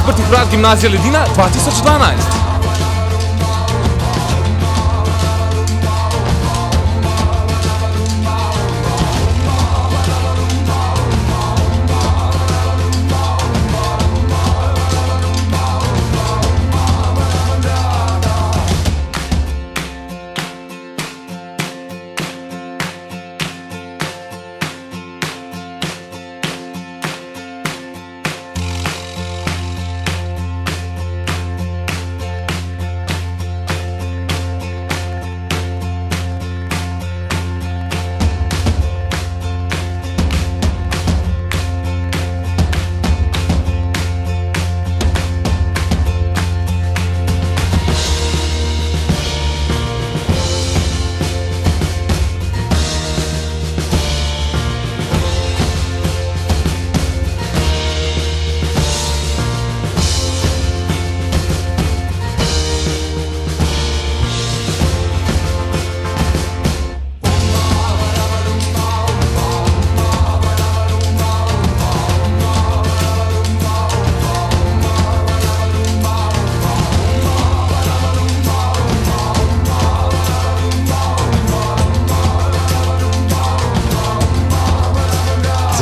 odprtih vrat Gimnazije Ledina 2012.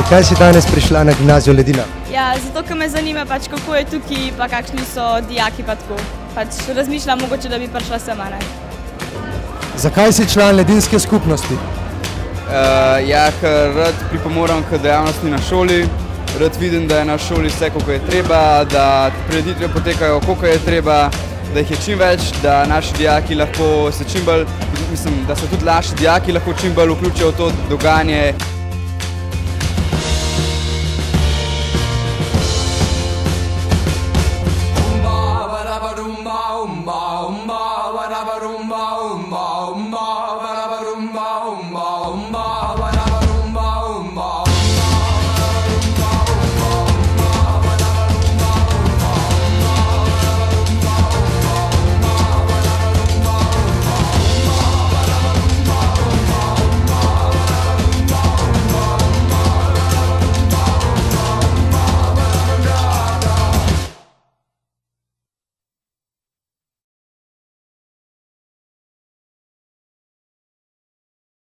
Zakaj si danes prišla na Gimnazijo Ledina? Ja, zato, ker me zanima, kako je tukaj, pa kakšni so dijaki pa tako. Razmišljam mogoče, da bi prišla sama, ne. Zakaj si član ledinske skupnosti? Ja, ker rad pripomoram k dejavnosti na šoli, rad vidim, da je na šoli vse, koliko je treba, da prireditve potekajo, koliko je treba, da jih je čim več, da naši dijaki lahko se čim bolj, mislim, da se tudi naši dijaki lahko čim bolj vključijo v to dogajanje.